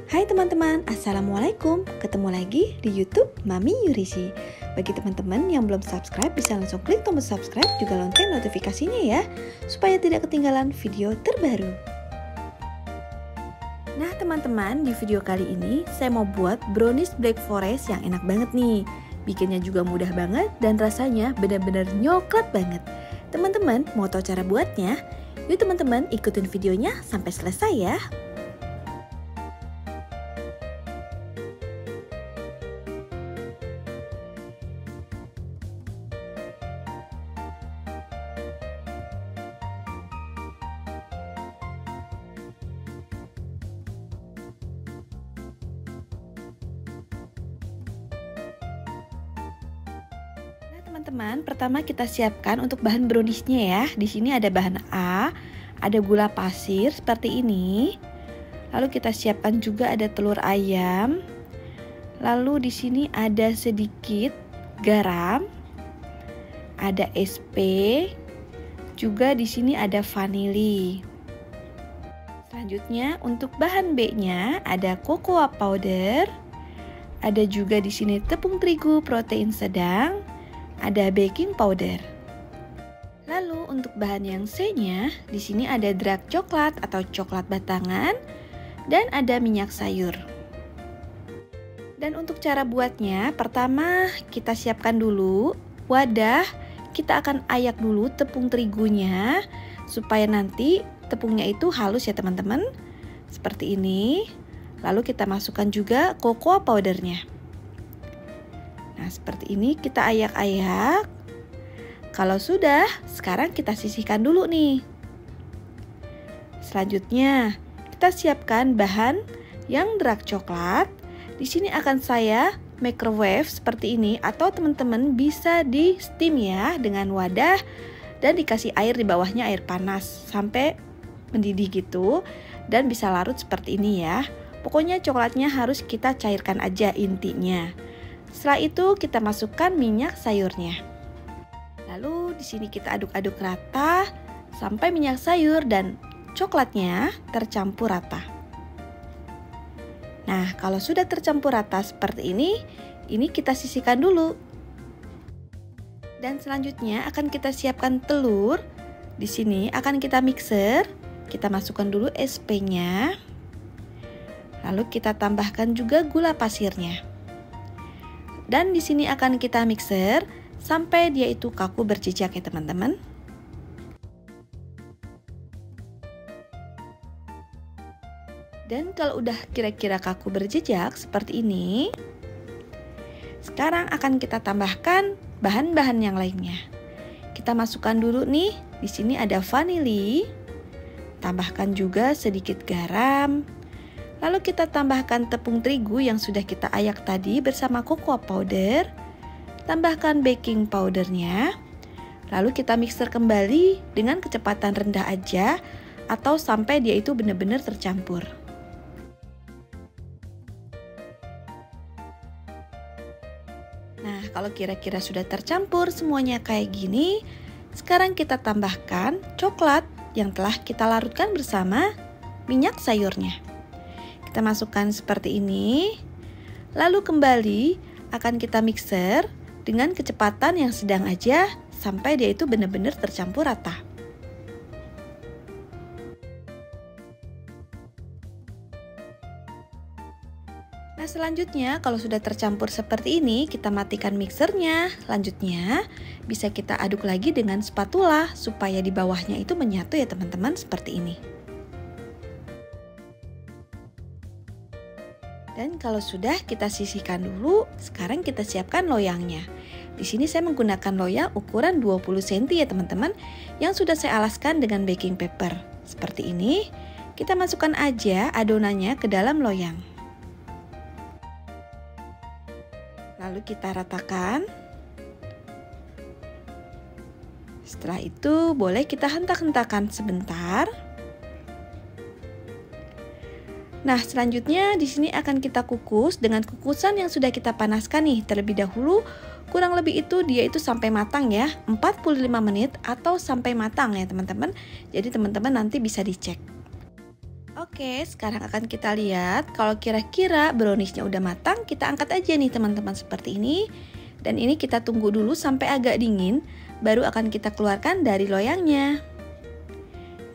Hai teman-teman, Assalamualaikum. Ketemu lagi di YouTube Mami Yurisi. Bagi teman-teman yang belum subscribe, bisa langsung klik tombol subscribe, juga lonceng notifikasinya ya, supaya tidak ketinggalan video terbaru. Nah teman-teman, di video kali ini saya mau buat brownies black forest yang enak banget nih. Bikinnya juga mudah banget dan rasanya benar-benar nyoklat banget. Teman-teman mau tahu cara buatnya? Yuk teman-teman ikutin videonya sampai selesai ya. Teman-teman, pertama kita siapkan untuk bahan browniesnya ya. Di sini ada bahan A, ada gula pasir seperti ini. Lalu kita siapkan juga ada telur ayam. Lalu di sini ada sedikit garam, ada SP, juga di sini ada vanili. Selanjutnya untuk bahan B-nya ada cocoa powder, ada juga di sini tepung terigu protein sedang. Ada baking powder. Lalu untuk bahan yang C-nya, di sini ada dark coklat atau coklat batangan dan ada minyak sayur. Dan untuk cara buatnya, pertama kita siapkan dulu wadah. Kita akan ayak dulu tepung terigunya supaya nanti tepungnya itu halus ya teman-teman. Seperti ini. Lalu kita masukkan juga cocoa powdernya. Nah, seperti ini kita ayak-ayak. Kalau sudah, sekarang kita sisihkan dulu nih. Selanjutnya, kita siapkan bahan yang dark coklat. Di sini akan saya microwave seperti ini atau teman-teman bisa di steam ya dengan wadah dan dikasih air di bawahnya, air panas sampai mendidih gitu dan bisa larut seperti ini ya. Pokoknya coklatnya harus kita cairkan aja intinya. Setelah itu kita masukkan minyak sayurnya. Lalu di sini kita aduk-aduk rata sampai minyak sayur dan coklatnya tercampur rata. Nah, kalau sudah tercampur rata seperti ini kita sisihkan dulu. Dan selanjutnya akan kita siapkan telur. Di sini akan kita mixer. Kita masukkan dulu SP-nya. Lalu kita tambahkan juga gula pasirnya. Dan di sini akan kita mixer sampai dia itu kaku berjejak ya teman-teman. Dan kalau udah kira-kira kaku berjejak seperti ini, sekarang akan kita tambahkan bahan-bahan yang lainnya. Kita masukkan dulu nih, di sini ada vanili, tambahkan juga sedikit garam. Lalu kita tambahkan tepung terigu yang sudah kita ayak tadi bersama cocoa powder. Tambahkan baking powdernya. Lalu kita mixer kembali dengan kecepatan rendah aja atau sampai dia itu benar-benar tercampur. Nah, kalau kira-kira sudah tercampur semuanya kayak gini, sekarang kita tambahkan coklat yang telah kita larutkan bersama minyak sayurnya. Kita masukkan seperti ini. Lalu kembali akan kita mixer dengan kecepatan yang sedang aja sampai dia itu benar-benar tercampur rata. Nah, selanjutnya kalau sudah tercampur seperti ini, kita matikan mixernya. Selanjutnya bisa kita aduk lagi dengan spatula supaya di bawahnya itu menyatu ya teman-teman seperti ini. Dan kalau sudah kita sisihkan dulu, sekarang kita siapkan loyangnya. Di sini saya menggunakan loyang ukuran 20 cm ya teman-teman, yang sudah saya alaskan dengan baking paper. Seperti ini, kita masukkan aja adonannya ke dalam loyang. Lalu kita ratakan. Setelah itu boleh kita hentak-hentakan sebentar. Nah, selanjutnya di sini akan kita kukus dengan kukusan yang sudah kita panaskan nih terlebih dahulu. Kurang lebih itu dia itu sampai matang ya, 45 menit atau sampai matang ya teman-teman. Jadi teman-teman nanti bisa dicek. Oke, sekarang akan kita lihat kalau kira-kira browniesnya udah matang, kita angkat aja nih teman-teman seperti ini. Dan ini kita tunggu dulu sampai agak dingin, baru akan kita keluarkan dari loyangnya.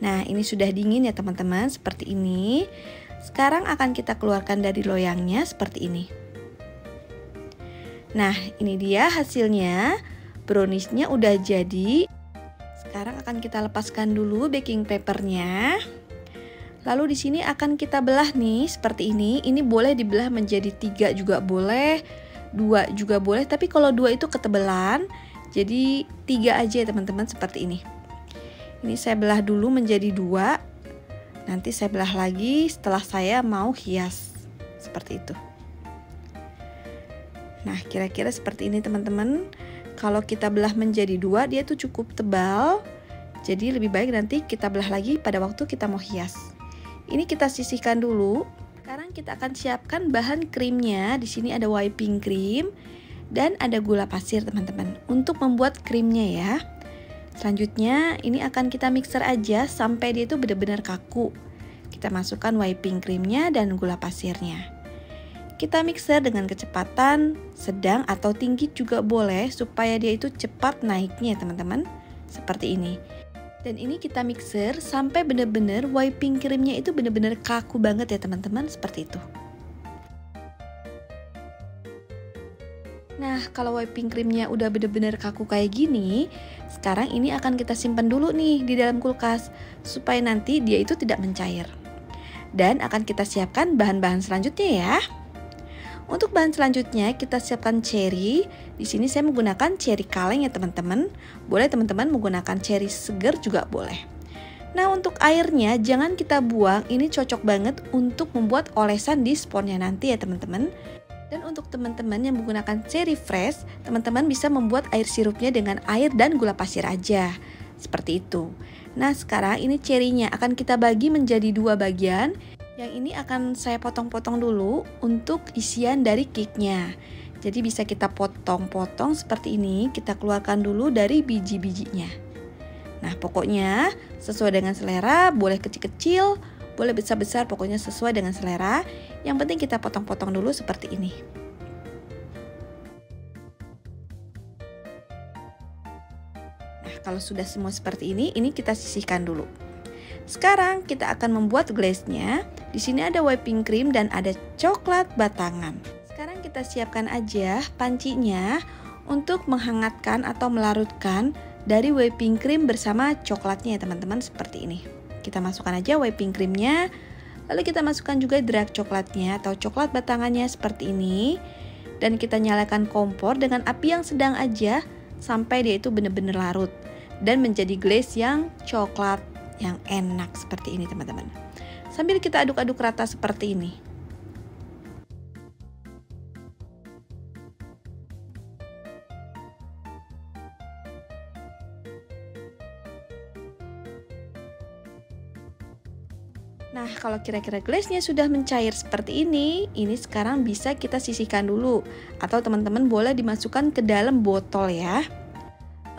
Nah, ini sudah dingin ya teman-teman, seperti ini. Sekarang akan kita keluarkan dari loyangnya seperti ini. Nah, ini dia hasilnya. Browniesnya udah jadi. Sekarang akan kita lepaskan dulu baking papernya. Lalu di sini akan kita belah nih seperti ini. Ini boleh dibelah menjadi 3 juga boleh, 2 juga boleh. Tapi kalau 2 itu ketebalan, jadi 3 aja ya teman-teman seperti ini. Ini saya belah dulu menjadi 2. Nanti saya belah lagi setelah saya mau hias seperti itu. Nah, kira-kira seperti ini teman-teman. Kalau kita belah menjadi 2, dia tuh cukup tebal. Jadi lebih baik nanti kita belah lagi pada waktu kita mau hias. Ini kita sisihkan dulu. Sekarang kita akan siapkan bahan krimnya. Di sini ada whipping cream dan ada gula pasir, teman-teman. Untuk membuat krimnya ya. Selanjutnya ini akan kita mixer aja sampai dia itu benar-benar kaku. Kita masukkan whipping creamnya dan gula pasirnya. Kita mixer dengan kecepatan sedang atau tinggi juga boleh supaya dia itu cepat naiknya, teman-teman. Seperti ini. Dan ini kita mixer sampai benar-benar whipping creamnya itu benar-benar kaku banget ya teman-teman, seperti itu. Nah, kalau whipping creamnya udah benar-benar kaku kayak gini, sekarang ini akan kita simpan dulu nih di dalam kulkas supaya nanti dia itu tidak mencair. Dan akan kita siapkan bahan-bahan selanjutnya ya. Untuk bahan selanjutnya kita siapkan cherry. Di sini saya menggunakan cherry kaleng ya teman-teman. Boleh teman-teman menggunakan cherry segar juga boleh. Nah, untuk airnya jangan kita buang. Ini cocok banget untuk membuat olesan di sponnya nanti ya teman-teman. Dan untuk teman-teman yang menggunakan cherry fresh, teman-teman bisa membuat air sirupnya dengan air dan gula pasir aja. Seperti itu. Nah, sekarang ini cherry-nya akan kita bagi menjadi 2 bagian. Yang ini akan saya potong-potong dulu untuk isian dari cake-nya. Jadi bisa kita potong-potong seperti ini. Kita keluarkan dulu dari biji-bijinya. Nah, pokoknya sesuai dengan selera, boleh kecil-kecil, boleh besar-besar, pokoknya sesuai dengan selera. Yang penting kita potong-potong dulu seperti ini. Nah, kalau sudah semua seperti ini kita sisihkan dulu. Sekarang kita akan membuat glaze-nya. Di sini ada whipping cream dan ada coklat batangan. Sekarang kita siapkan aja pancinya untuk menghangatkan atau melarutkan dari whipping cream bersama coklatnya ya teman-teman, seperti ini. Kita masukkan aja whipping creamnya, lalu kita masukkan juga dark coklatnya atau coklat batangannya seperti ini. Dan kita nyalakan kompor dengan api yang sedang aja sampai dia itu benar-benar larut dan menjadi glaze yang coklat yang enak seperti ini teman-teman. Sambil kita aduk-aduk rata seperti ini. Nah, kalau kira-kira glaze-nya sudah mencair seperti ini sekarang bisa kita sisihkan dulu. Atau teman-teman boleh dimasukkan ke dalam botol ya.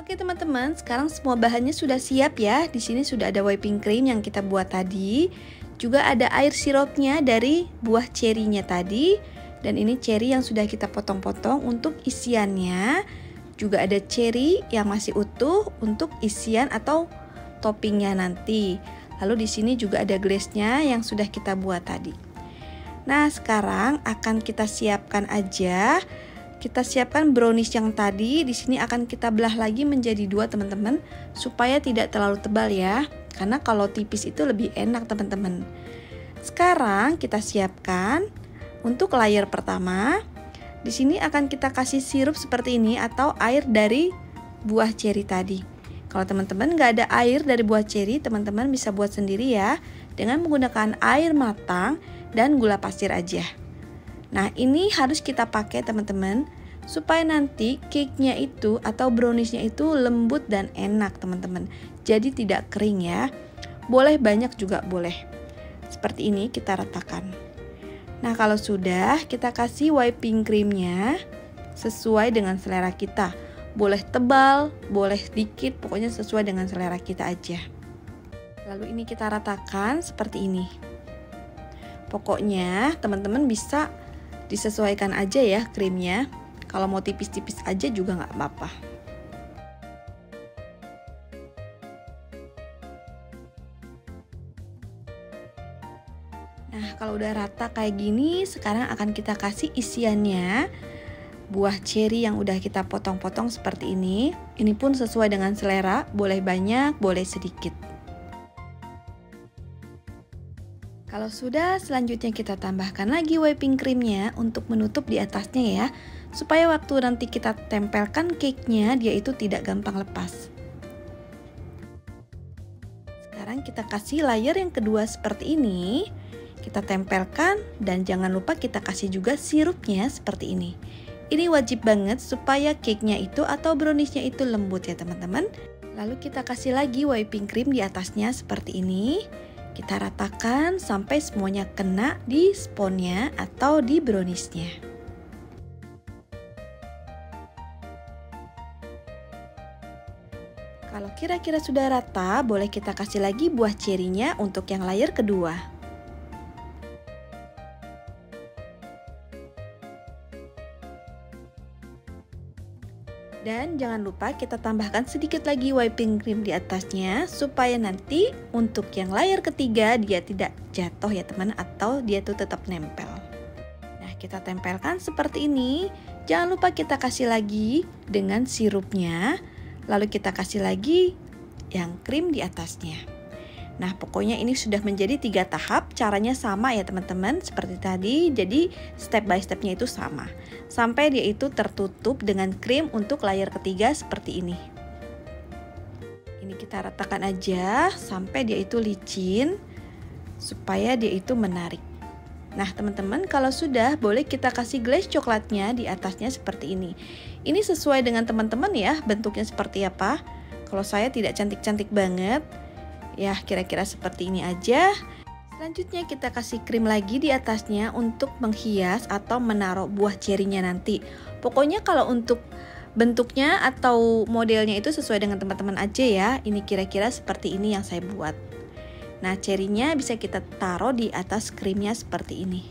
Oke teman-teman, sekarang semua bahannya sudah siap ya. Di sini sudah ada whipping cream yang kita buat tadi. Juga ada air sirupnya dari buah cherry-nya tadi. Dan ini cherry yang sudah kita potong-potong untuk isiannya. Juga ada cherry yang masih utuh untuk isian atau toppingnya nanti. Lalu di sini juga ada glaze-nya yang sudah kita buat tadi. Nah, sekarang akan kita siapkan aja. Kita siapkan brownies yang tadi. Di sini akan kita belah lagi menjadi 2 teman-teman, supaya tidak terlalu tebal ya. Karena kalau tipis itu lebih enak teman-teman. Sekarang kita siapkan untuk layer pertama. Di sini akan kita kasih sirup seperti ini atau air dari buah cherry tadi. Kalau teman-teman nggak ada air dari buah cherry, teman-teman bisa buat sendiri ya dengan menggunakan air matang dan gula pasir aja. Nah, ini harus kita pakai teman-teman supaya nanti cake-nya itu atau brownies-nya itu lembut dan enak teman-teman. Jadi tidak kering ya. Boleh banyak juga boleh. Seperti ini kita ratakan. Nah, kalau sudah kita kasih whipping cream-nya sesuai dengan selera kita. Boleh tebal, boleh dikit, pokoknya sesuai dengan selera kita aja. Lalu ini kita ratakan seperti ini. Pokoknya teman-teman bisa disesuaikan aja ya krimnya. Kalau mau tipis-tipis aja juga nggak apa-apa. Nah, kalau udah rata kayak gini, sekarang akan kita kasih isiannya. Buah ceri yang udah kita potong-potong seperti ini. Ini pun sesuai dengan selera, boleh banyak, boleh sedikit. Kalau sudah, selanjutnya kita tambahkan lagi whipping creamnya untuk menutup di atasnya ya, supaya waktu nanti kita tempelkan cake-nya dia itu tidak gampang lepas. Sekarang kita kasih layer yang kedua seperti ini. Kita tempelkan dan jangan lupa kita kasih juga sirupnya seperti ini. Ini wajib banget supaya cake-nya itu atau brownies-nya itu lembut ya teman-teman. Lalu kita kasih lagi whipping cream di atasnya seperti ini. Kita ratakan sampai semuanya kena di sponnya atau di browniesnya. Kalau kira-kira sudah rata, boleh kita kasih lagi buah cerinya untuk yang layer kedua. Dan jangan lupa kita tambahkan sedikit lagi whipping cream di atasnya supaya nanti untuk yang layer ketiga dia tidak jatuh ya teman, atau dia tuh tetap nempel. Nah, kita tempelkan seperti ini. Jangan lupa kita kasih lagi dengan sirupnya, lalu kita kasih lagi yang krim di atasnya. Nah, pokoknya ini sudah menjadi 3 tahap. Caranya sama ya teman-teman, seperti tadi. Jadi step by stepnya itu sama, sampai dia itu tertutup dengan krim untuk layer ketiga seperti ini. Ini kita ratakan aja sampai dia itu licin, supaya dia itu menarik. Nah teman-teman, kalau sudah, boleh kita kasih glaze coklatnya di atasnya seperti ini. Ini sesuai dengan teman-teman ya, bentuknya seperti apa. Kalau saya tidak cantik-cantik banget, ya kira-kira seperti ini aja. Selanjutnya kita kasih krim lagi di atasnya untuk menghias atau menaruh buah cerinya nanti. Pokoknya kalau untuk bentuknya atau modelnya itu sesuai dengan teman-teman aja ya. Ini kira-kira seperti ini yang saya buat. Nah, cerinya bisa kita taruh di atas krimnya seperti ini.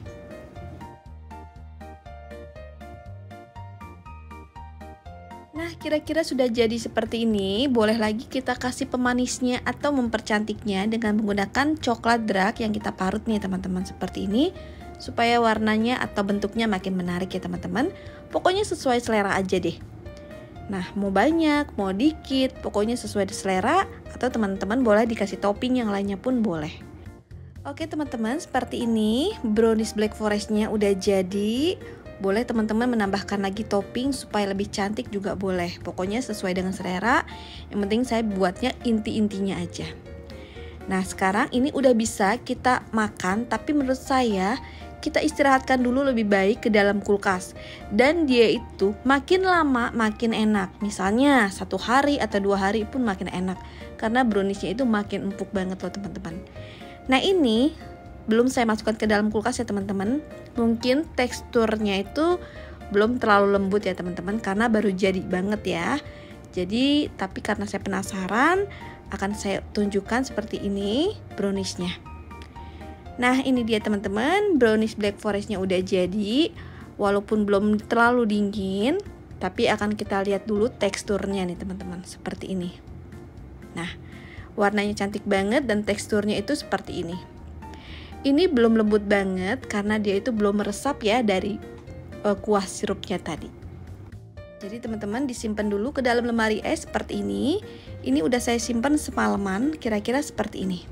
Nah, kira-kira sudah jadi seperti ini. Boleh lagi kita kasih pemanisnya atau mempercantiknya dengan menggunakan coklat dark yang kita parut nih teman-teman, seperti ini, supaya warnanya atau bentuknya makin menarik ya teman-teman. Pokoknya sesuai selera aja deh. Nah, mau banyak, mau dikit, pokoknya sesuai selera, atau teman-teman boleh dikasih topping yang lainnya pun boleh. Oke teman-teman, seperti ini brownies black forestnya udah jadi. Boleh teman-teman menambahkan lagi topping supaya lebih cantik juga boleh. Pokoknya sesuai dengan selera. Yang penting saya buatnya inti-intinya aja. Nah, sekarang ini udah bisa kita makan, tapi menurut saya kita istirahatkan dulu lebih baik ke dalam kulkas. Dan dia itu makin lama makin enak. Misalnya 1 hari atau 2 hari pun makin enak, karena browniesnya itu makin empuk banget loh teman-teman. Nah, ini belum saya masukkan ke dalam kulkas ya teman-teman. Mungkin teksturnya itu belum terlalu lembut ya teman-teman, karena baru jadi banget ya. Jadi tapi karena saya penasaran, akan saya tunjukkan seperti ini browniesnya. Nah, ini dia teman-teman, brownies black forestnya udah jadi. Walaupun belum terlalu dingin, tapi akan kita lihat dulu teksturnya nih teman-teman, seperti ini. Nah, warnanya cantik banget dan teksturnya itu seperti ini. Ini belum lembut banget karena dia itu belum meresap ya dari kuah sirupnya tadi. Jadi teman-teman disimpan dulu ke dalam lemari es seperti ini. Ini udah saya simpan semalaman, kira-kira seperti ini.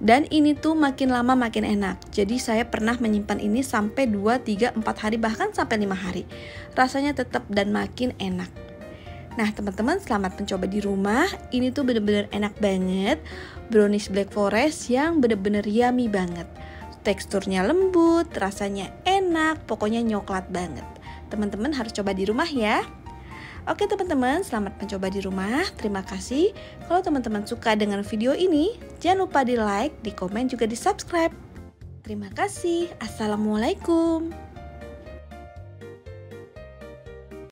Dan ini tuh makin lama makin enak. Jadi saya pernah menyimpan ini sampai 2, 3, 4 hari, bahkan sampai 5 hari. Rasanya tetap dan makin enak. Nah teman-teman, selamat mencoba di rumah. Ini tuh bener-bener enak banget. Brownies black forest yang bener-bener yummy banget. Teksturnya lembut, rasanya enak, pokoknya nyoklat banget. Teman-teman harus coba di rumah ya. Oke teman-teman, selamat mencoba di rumah. Terima kasih. Kalau teman-teman suka dengan video ini, jangan lupa di like, di komen, juga di subscribe. Terima kasih. Assalamualaikum.